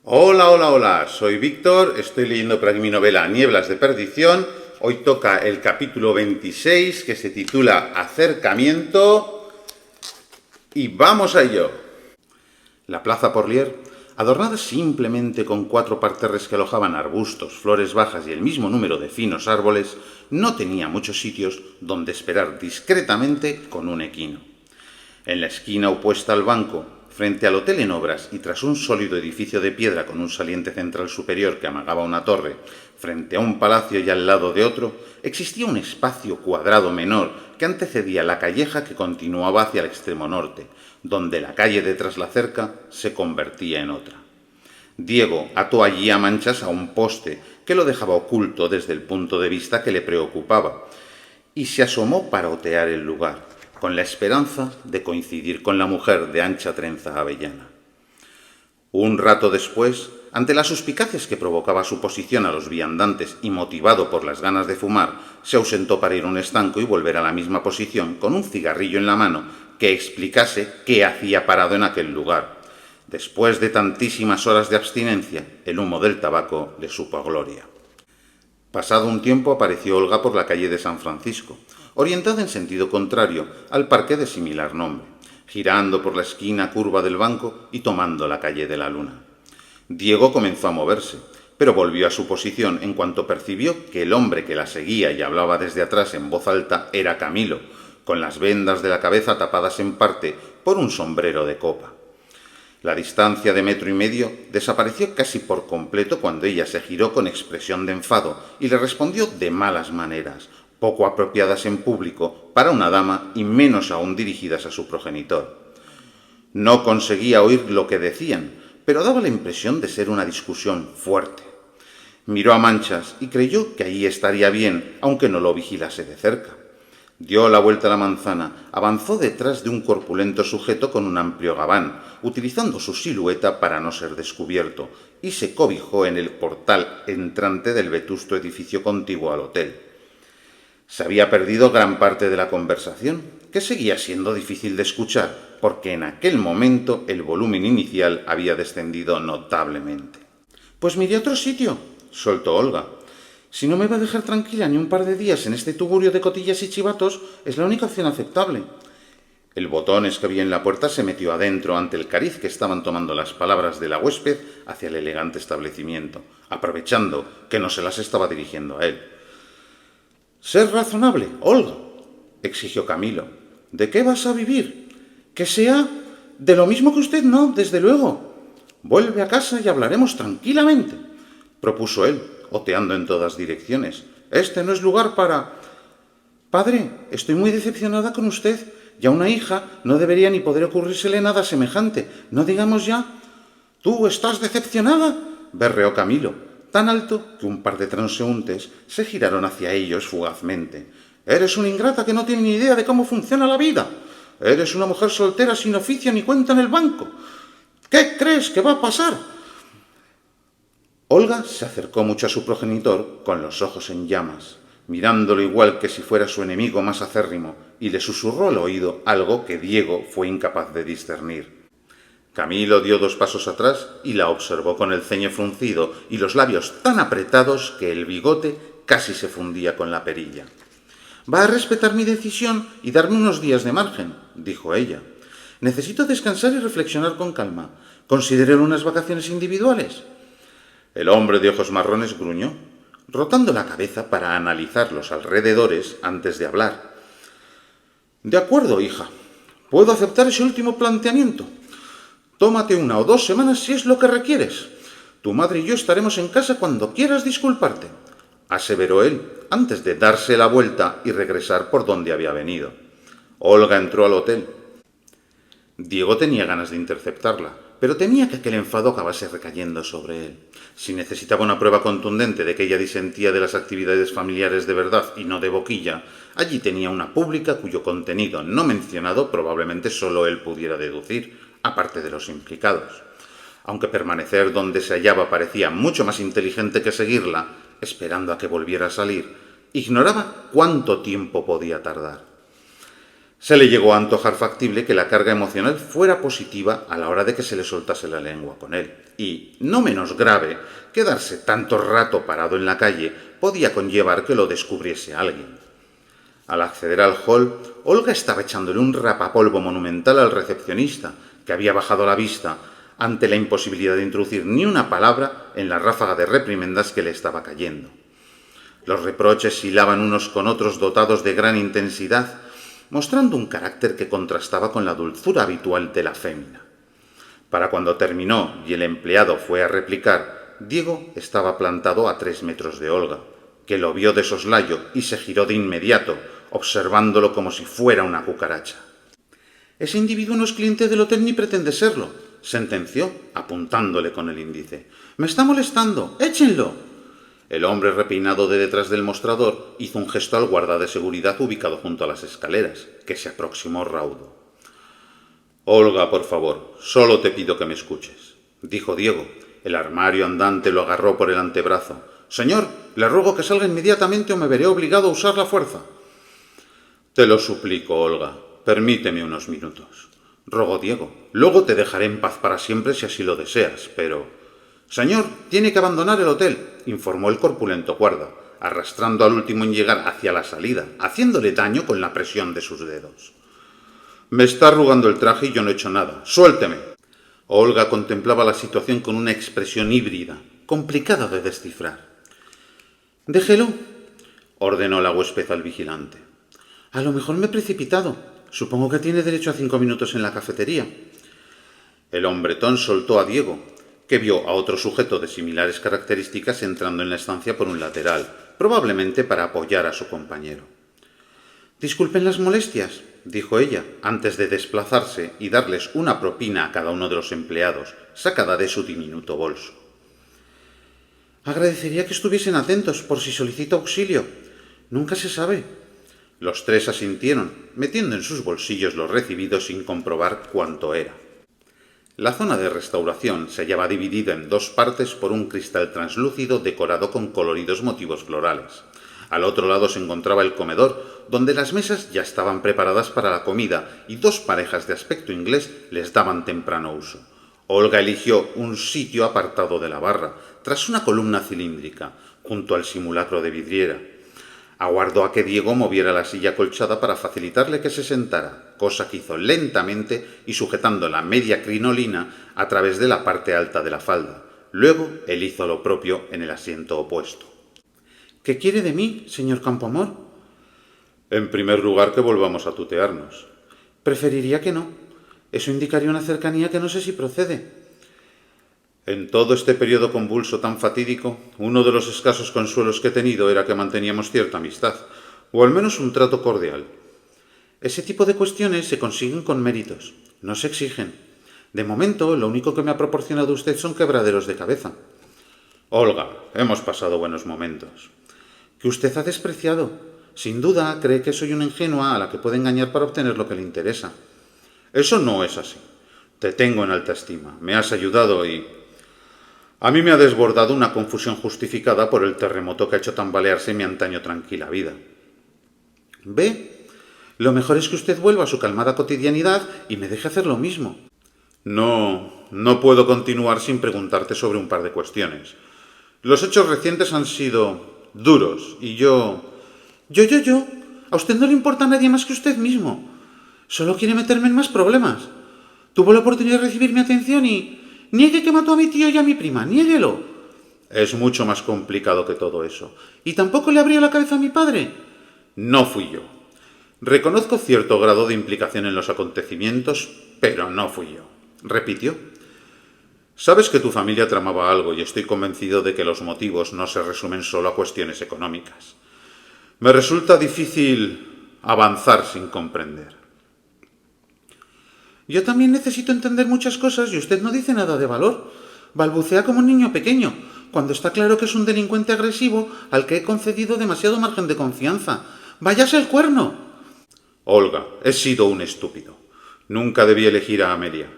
Hola, hola, hola, soy Víctor, estoy leyendo por aquí mi novela Nieblas de Perdición. Hoy toca el capítulo 26 que se titula Acercamiento y vamos a ello. La plaza Porlier, adornada simplemente con 4 parterres que alojaban arbustos, flores bajas y el mismo número de finos árboles, no tenía muchos sitios donde esperar discretamente con un equino. En la esquina opuesta al banco, frente al hotel en obras y tras un sólido edificio de piedra con un saliente central superior que amagaba una torre, frente a un palacio y al lado de otro, existía un espacio cuadrado menor que antecedía la calleja que continuaba hacia el extremo norte, donde la calle de tras la cerca se convertía en otra. Diego ató allí a manchas a un poste que lo dejaba oculto desde el punto de vista que le preocupaba, y se asomó para otear el lugar, con la esperanza de coincidir con la mujer de ancha trenza avellana. Un rato después, ante las suspicacias que provocaba su posición a los viandantes y motivado por las ganas de fumar, se ausentó para ir a un estanco y volver a la misma posición con un cigarrillo en la mano que explicase qué hacía parado en aquel lugar. Después de tantísimas horas de abstinencia, el humo del tabaco le supo a gloria. Pasado un tiempo apareció Olga por la calle de San Francisco, orientada en sentido contrario al parque de similar nombre, girando por la esquina curva del banco y tomando la calle de la Luna. Diego comenzó a moverse, pero volvió a su posición en cuanto percibió que el hombre que la seguía y hablaba desde atrás en voz alta era Camilo, con las vendas de la cabeza tapadas en parte por un sombrero de copa. La distancia de 1,5 metros desapareció casi por completo cuando ella se giró con expresión de enfado y le respondió de malas maneras, poco apropiadas en público para una dama y menos aún dirigidas a su progenitor. No conseguía oír lo que decían, pero daba la impresión de ser una discusión fuerte. Miró a Manchas y creyó que allí estaría bien, aunque no lo vigilase de cerca. Dio la vuelta a la manzana, avanzó detrás de un corpulento sujeto con un amplio gabán, utilizando su silueta para no ser descubierto, y se cobijó en el portal entrante del vetusto edificio contiguo al hotel. Se había perdido gran parte de la conversación, que seguía siendo difícil de escuchar, porque en aquel momento el volumen inicial había descendido notablemente. «Pues miré a otro sitio», soltó Olga. «Si no me va a dejar tranquila ni un par de días en este tugurio de cotillas y chivatos, es la única opción aceptable». El botones que había en la puerta se metió adentro ante el cariz que estaban tomando las palabras de la huésped hacia el elegante establecimiento, aprovechando que no se las estaba dirigiendo a él. «Ser razonable, Olga», exigió Camilo. «¿De qué vas a vivir? Que sea de lo mismo que usted, no, desde luego. Vuelve a casa y hablaremos tranquilamente», propuso él, oteando en todas direcciones. «Este no es lugar para...» «Padre, estoy muy decepcionada con usted. Ya una hija no debería ni poder ocurrírsele nada semejante. No digamos ya...» «¿Tú estás decepcionada?», berreó Camilo, tan alto que un par de transeúntes se giraron hacia ellos fugazmente. «Eres una ingrata que no tiene ni idea de cómo funciona la vida. Eres una mujer soltera sin oficio ni cuenta en el banco. ¿Qué crees que va a pasar?» Olga se acercó mucho a su progenitor con los ojos en llamas, mirándolo igual que si fuera su enemigo más acérrimo, y le susurró al oído algo que Diego fue incapaz de discernir. Camilo dio 2 pasos atrás y la observó con el ceño fruncido y los labios tan apretados que el bigote casi se fundía con la perilla. «Va a respetar mi decisión y darme unos días de margen», dijo ella. «Necesito descansar y reflexionar con calma. ¿Considero unas vacaciones individuales?» El hombre de ojos marrones gruñó, rotando la cabeza para analizar los alrededores antes de hablar. «De acuerdo, hija. Puedo aceptar ese último planteamiento. Tómate 1 o 2 semanas si es lo que requieres. Tu madre y yo estaremos en casa cuando quieras disculparte», aseveró él, antes de darse la vuelta y regresar por donde había venido. Olga entró al hotel. Diego tenía ganas de interceptarla, pero temía que aquel enfado acabase recayendo sobre él. Si necesitaba una prueba contundente de que ella disentía de las actividades familiares de verdad y no de boquilla, allí tenía una pública cuyo contenido no mencionado probablemente solo él pudiera deducir, aparte de los implicados. Aunque permanecer donde se hallaba parecía mucho más inteligente que seguirla, esperando a que volviera a salir, ignoraba cuánto tiempo podía tardar. Se le llegó a antojar factible que la carga emocional fuera positiva a la hora de que se le soltase la lengua con él. Y, no menos grave, quedarse tanto rato parado en la calle podía conllevar que lo descubriese alguien. Al acceder al hall, Olga estaba echándole un rapapolvo monumental al recepcionista, que había bajado la vista ante la imposibilidad de introducir ni una palabra en la ráfaga de reprimendas que le estaba cayendo. Los reproches hilaban unos con otros dotados de gran intensidad, mostrando un carácter que contrastaba con la dulzura habitual de la fémina. Para cuando terminó y el empleado fue a replicar, Diego estaba plantado a 3 metros de Olga, que lo vio de soslayo y se giró de inmediato, observándolo como si fuera una cucaracha. «Ese individuo no es cliente del hotel ni pretende serlo», sentenció, apuntándole con el índice. «Me está molestando. ¡Échenlo!». El hombre repeinado de detrás del mostrador hizo un gesto al guarda de seguridad ubicado junto a las escaleras, que se aproximó raudo. «Olga, por favor, solo te pido que me escuches», dijo Diego. El armario andante lo agarró por el antebrazo. «Señor, le ruego que salga inmediatamente o me veré obligado a usar la fuerza». «Te lo suplico, Olga. Permíteme unos minutos», rogó Diego. «Luego te dejaré en paz para siempre si así lo deseas, pero...» «Señor, tiene que abandonar el hotel», informó el corpulento guarda, arrastrando al último en llegar hacia la salida, haciéndole daño con la presión de sus dedos. «Me está arrugando el traje y yo no he hecho nada. ¡Suélteme!». Olga contemplaba la situación con una expresión híbrida, complicada de descifrar. «Déjelo», ordenó la huésped al vigilante. «A lo mejor me he precipitado. Supongo que tiene derecho a 5 minutos en la cafetería». El hombretón soltó a Diego, que vio a otro sujeto de similares características entrando en la estancia por un lateral, probablemente para apoyar a su compañero. «Disculpen las molestias», dijo ella, antes de desplazarse y darles una propina a cada uno de los empleados, sacada de su diminuto bolso. «Agradecería que estuviesen atentos por si solicito auxilio. Nunca se sabe». Los tres asintieron, metiendo en sus bolsillos los recibidos sin comprobar cuánto era. La zona de restauración se hallaba dividida en 2 partes por un cristal translúcido decorado con coloridos motivos florales. Al otro lado se encontraba el comedor, donde las mesas ya estaban preparadas para la comida y 2 parejas de aspecto inglés les daban temprano uso. Olga eligió un sitio apartado de la barra, tras una columna cilíndrica, junto al simulacro de vidriera. Aguardó a que Diego moviera la silla acolchada para facilitarle que se sentara, cosa que hizo lentamente y sujetando la media crinolina a través de la parte alta de la falda. Luego él hizo lo propio en el asiento opuesto. «¿Qué quiere de mí, señor Campoamor?». «En primer lugar, que volvamos a tutearnos». «Preferiría que no. Eso indicaría una cercanía que no sé si procede». En todo este periodo convulso tan fatídico, uno de los escasos consuelos que he tenido era que manteníamos cierta amistad, o al menos un trato cordial. Ese tipo de cuestiones se consiguen con méritos, no se exigen. De momento, lo único que me ha proporcionado usted son quebraderos de cabeza. Olga, hemos pasado buenos momentos. Que usted ha despreciado. Sin duda, cree que soy una ingenua a la que puede engañar para obtener lo que le interesa. Eso no es así. Te tengo en alta estima, me has ayudado y... A mí me ha desbordado una confusión justificada por el terremoto que ha hecho tambalearse mi antaño tranquila vida. ¿Ve? Lo mejor es que usted vuelva a su calmada cotidianidad y me deje hacer lo mismo. No puedo continuar sin preguntarte sobre un par de cuestiones. Los hechos recientes han sido duros y yo... Yo. A usted no le importa a nadie más que usted mismo. Solo quiere meterme en más problemas. Tuvo la oportunidad de recibir mi atención y... Niegue que mató a mi tío y a mi prima, niéguelo. Es mucho más complicado que todo eso. ¿Y tampoco le abrió la cabeza a mi padre? No fui yo. Reconozco cierto grado de implicación en los acontecimientos, pero no fui yo. Repitió. Sabes que tu familia tramaba algo y estoy convencido de que los motivos no se resumen solo a cuestiones económicas. Me resulta difícil avanzar sin comprender. Yo también necesito entender muchas cosas y usted no dice nada de valor. Balbucea como un niño pequeño, cuando está claro que es un delincuente agresivo al que he concedido demasiado margen de confianza. ¡Váyase el cuerno! Olga, he sido un estúpido. Nunca debí elegir a Amelia.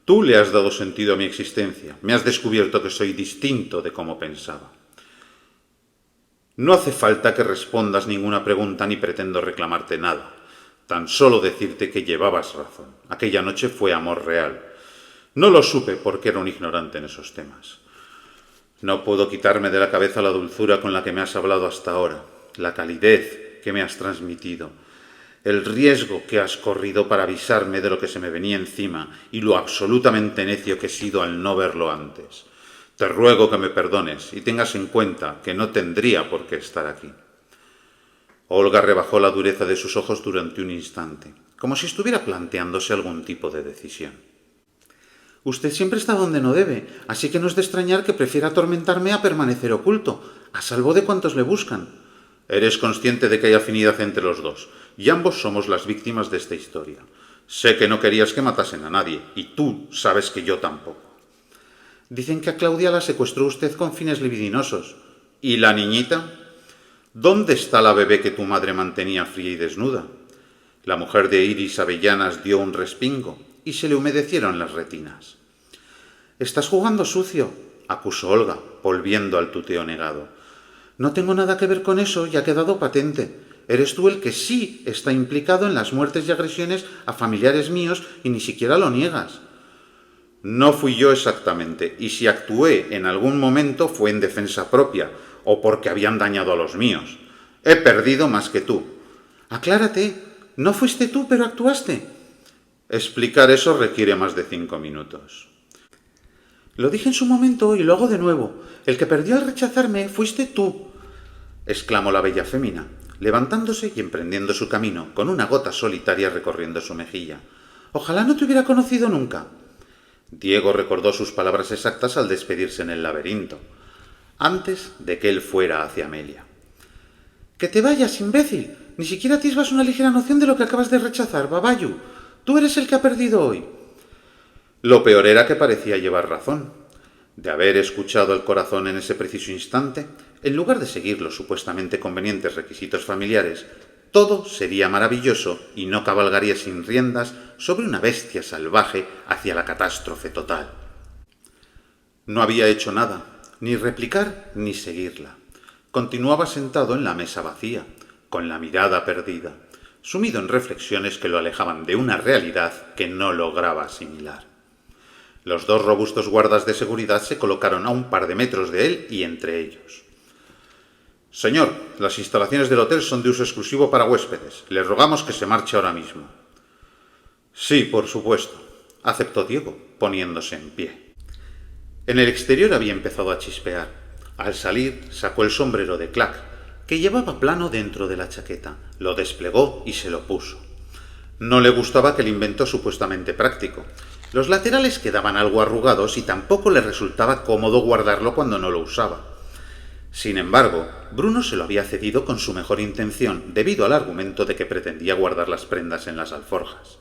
Tú le has dado sentido a mi existencia. Me has descubierto que soy distinto de como pensaba. No hace falta que respondas ninguna pregunta ni pretendo reclamarte nada. Tan solo decirte que llevabas razón. Aquella noche fue amor real. No lo supe porque era un ignorante en esos temas. No puedo quitarme de la cabeza la dulzura con la que me has hablado hasta ahora, la calidez que me has transmitido, el riesgo que has corrido para avisarme de lo que se me venía encima y lo absolutamente necio que he sido al no verlo antes. Te ruego que me perdones y tengas en cuenta que no tendría por qué estar aquí. Olga rebajó la dureza de sus ojos durante un instante, como si estuviera planteándose algún tipo de decisión. Usted siempre está donde no debe, así que no es de extrañar que prefiera atormentarme a permanecer oculto, a salvo de cuantos le buscan. Eres consciente de que hay afinidad entre los dos, y ambos somos las víctimas de esta historia. Sé que no querías que matasen a nadie, y tú sabes que yo tampoco. Dicen que a Claudia la secuestró usted con fines libidinosos. ¿Y la niñita? ¿Dónde está la bebé que tu madre mantenía fría y desnuda? La mujer de Iris Avellanas dio un respingo y se le humedecieron las retinas. «Estás jugando sucio», acusó Olga, volviendo al tuteo negado. «No tengo nada que ver con eso y ha quedado patente. Eres tú el que sí está implicado en las muertes y agresiones a familiares míos y ni siquiera lo niegas». No fui yo exactamente, y si actué en algún momento fue en defensa propia, o porque habían dañado a los míos. He perdido más que tú. Aclárate, no fuiste tú, pero actuaste. Explicar eso requiere más de 5 minutos. Lo dije en su momento y lo hago de nuevo. El que perdió al rechazarme fuiste tú, exclamó la bella fémina, levantándose y emprendiendo su camino, con una gota solitaria recorriendo su mejilla. Ojalá no te hubiera conocido nunca. Diego recordó sus palabras exactas al despedirse en el laberinto, antes de que él fuera hacia Amelia. «¡Que te vayas, imbécil! Ni siquiera atisbas una ligera noción de lo que acabas de rechazar, Babayu. Tú eres el que ha perdido hoy». Lo peor era que parecía llevar razón. De haber escuchado el corazón en ese preciso instante, en lugar de seguir los supuestamente convenientes requisitos familiares, todo sería maravilloso y no cabalgaría sin riendas sobre una bestia salvaje hacia la catástrofe total. No había hecho nada, ni replicar ni seguirla. Continuaba sentado en la mesa vacía, con la mirada perdida, sumido en reflexiones que lo alejaban de una realidad que no lograba asimilar. Los 2 robustos guardas de seguridad se colocaron a un par de metros de él y entre ellos. «Señor, las instalaciones del hotel son de uso exclusivo para huéspedes. Le rogamos que se marche ahora mismo». «Sí, por supuesto», aceptó Diego, poniéndose en pie. En el exterior había empezado a chispear. Al salir, sacó el sombrero de Clack, que llevaba plano dentro de la chaqueta, lo desplegó y se lo puso. No le gustaba aquel invento supuestamente práctico. Los laterales quedaban algo arrugados y tampoco le resultaba cómodo guardarlo cuando no lo usaba. Sin embargo, Bruno se lo había cedido con su mejor intención, debido al argumento de que pretendía guardar las prendas en las alforjas.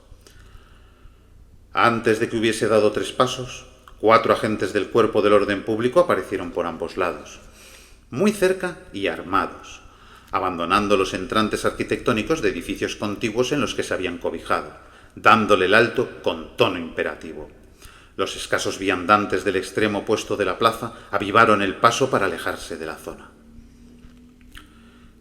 Antes de que hubiese dado 3 pasos, 4 agentes del Cuerpo del Orden Público aparecieron por ambos lados, muy cerca y armados, abandonando los entrantes arquitectónicos de edificios contiguos en los que se habían cobijado, dándole el alto con tono imperativo. Los escasos viandantes del extremo opuesto de la plaza avivaron el paso para alejarse de la zona.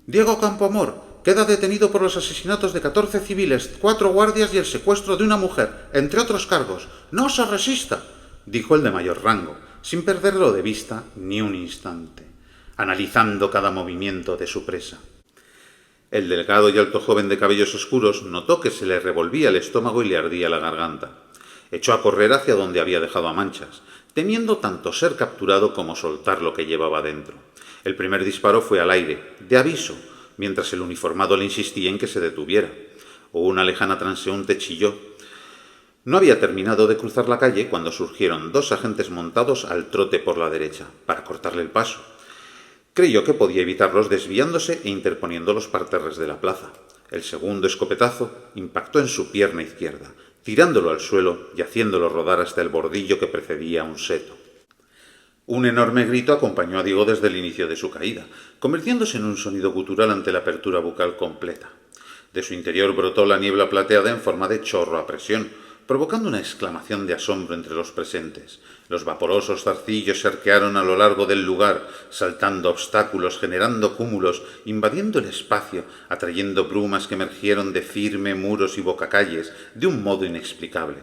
«Diego Campoamor queda detenido por los asesinatos de 14 civiles, 4 guardias y el secuestro de una mujer, entre otros cargos. ¡No se resista!», dijo el de mayor rango, sin perderlo de vista ni un instante, analizando cada movimiento de su presa. El delgado y alto joven de cabellos oscuros notó que se le revolvía el estómago y le ardía la garganta. Echó a correr hacia donde había dejado a Manchas, temiendo tanto ser capturado como soltar lo que llevaba dentro. El primer disparo fue al aire, de aviso, mientras el uniformado le insistía en que se detuviera. Una lejana transeúnte chilló. No había terminado de cruzar la calle cuando surgieron 2 agentes montados al trote por la derecha, para cortarle el paso. Creyó que podía evitarlos desviándose e interponiendo los parterres de la plaza. El segundo escopetazo impactó en su pierna izquierda, tirándolo al suelo y haciéndolo rodar hasta el bordillo que precedía a un seto. Un enorme grito acompañó a Diego desde el inicio de su caída, convirtiéndose en un sonido gutural ante la apertura bucal completa. De su interior brotó la niebla plateada en forma de chorro a presión, provocando una exclamación de asombro entre los presentes. Los vaporosos zarcillos se arquearon a lo largo del lugar, saltando obstáculos, generando cúmulos, invadiendo el espacio, atrayendo brumas que emergieron de firme muros y bocacalles, de un modo inexplicable.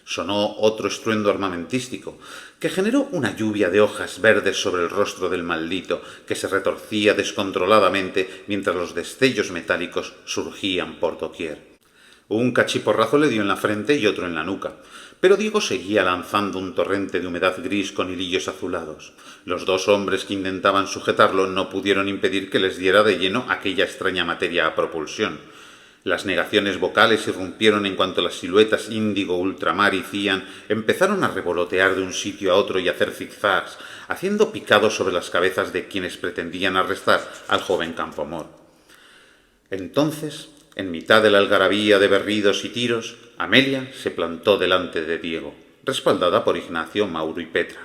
Sonó otro estruendo armamentístico, que generó una lluvia de hojas verdes sobre el rostro del maldito, que se retorcía descontroladamente mientras los destellos metálicos surgían por doquier. Un cachiporrazo le dio en la frente y otro en la nuca, pero Diego seguía lanzando un torrente de humedad gris con hilillos azulados. Los dos hombres que intentaban sujetarlo no pudieron impedir que les diera de lleno aquella extraña materia a propulsión. Las negaciones vocales irrumpieron en cuanto las siluetas índigo, ultramar y cian empezaron a revolotear de un sitio a otro y a hacer zigzags, haciendo picados sobre las cabezas de quienes pretendían arrestar al joven Campoamor. Entonces, en mitad de la algarabía de berridos y tiros, Amelia se plantó delante de Diego, respaldada por Ignacio, Mauro y Petra.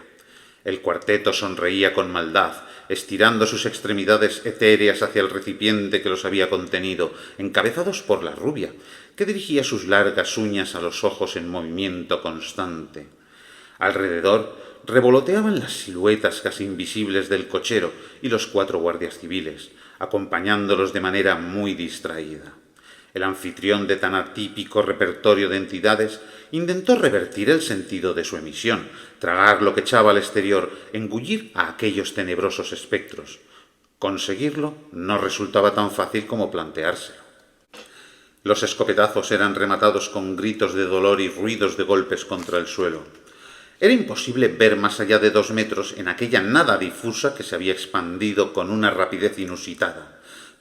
El cuarteto sonreía con maldad, estirando sus extremidades etéreas hacia el recipiente que los había contenido, encabezados por la rubia, que dirigía sus largas uñas a los ojos en movimiento constante. Alrededor revoloteaban las siluetas casi invisibles del cochero y los 4 guardias civiles, acompañándolos de manera muy distraída. El anfitrión de tan atípico repertorio de entidades intentó revertir el sentido de su emisión, tragar lo que echaba al exterior, engullir a aquellos tenebrosos espectros. Conseguirlo no resultaba tan fácil como planteárselo. Los escopetazos eran rematados con gritos de dolor y ruidos de golpes contra el suelo. Era imposible ver más allá de 2 metros en aquella nada difusa que se había expandido con una rapidez inusitada.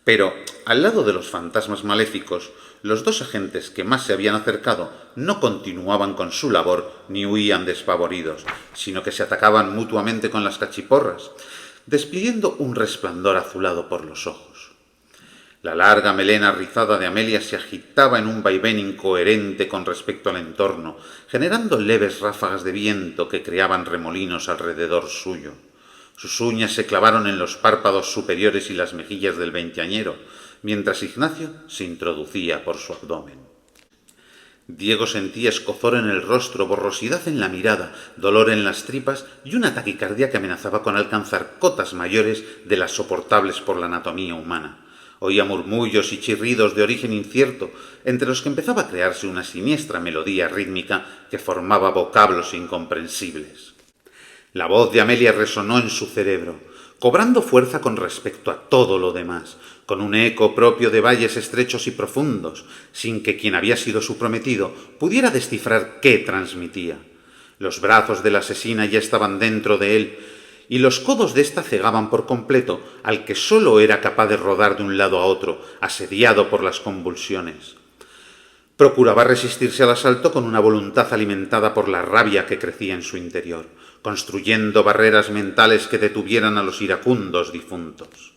Pero, al lado de los fantasmas maléficos, los 2 agentes que más se habían acercado no continuaban con su labor ni huían despavoridos, sino que se atacaban mutuamente con las cachiporras, despidiendo un resplandor azulado por los ojos. La larga melena rizada de Amelia se agitaba en un vaivén incoherente con respecto al entorno, generando leves ráfagas de viento que creaban remolinos alrededor suyo. Sus uñas se clavaron en los párpados superiores y las mejillas del veinteañero, mientras Ignacio se introducía por su abdomen. Diego sentía escozor en el rostro, borrosidad en la mirada, dolor en las tripas y una taquicardia que amenazaba con alcanzar cotas mayores de las soportables por la anatomía humana. Oía murmullos y chirridos de origen incierto, entre los que empezaba a crearse una siniestra melodía rítmica que formaba vocablos incomprensibles. La voz de Amelia resonó en su cerebro, cobrando fuerza con respecto a todo lo demás, con un eco propio de valles estrechos y profundos, sin que quien había sido su prometido pudiera descifrar qué transmitía. Los brazos de la asesina ya estaban dentro de él, y los codos de ésta cegaban por completo al que sólo era capaz de rodar de un lado a otro, asediado por las convulsiones. Procuraba resistirse al asalto con una voluntad alimentada por la rabia que crecía en su interior, construyendo barreras mentales que detuvieran a los iracundos difuntos.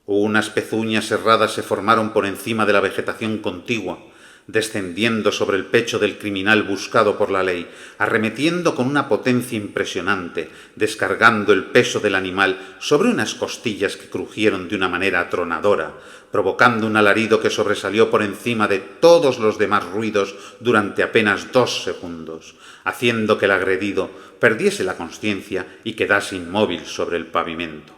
Unas pezuñas serradas se formaron por encima de la vegetación contigua, descendiendo sobre el pecho del criminal buscado por la ley, arremetiendo con una potencia impresionante, descargando el peso del animal sobre unas costillas que crujieron de una manera atronadora, provocando un alarido que sobresalió por encima de todos los demás ruidos durante apenas 2 segundos, haciendo que el agredido perdiese la consciencia y quedase inmóvil sobre el pavimento.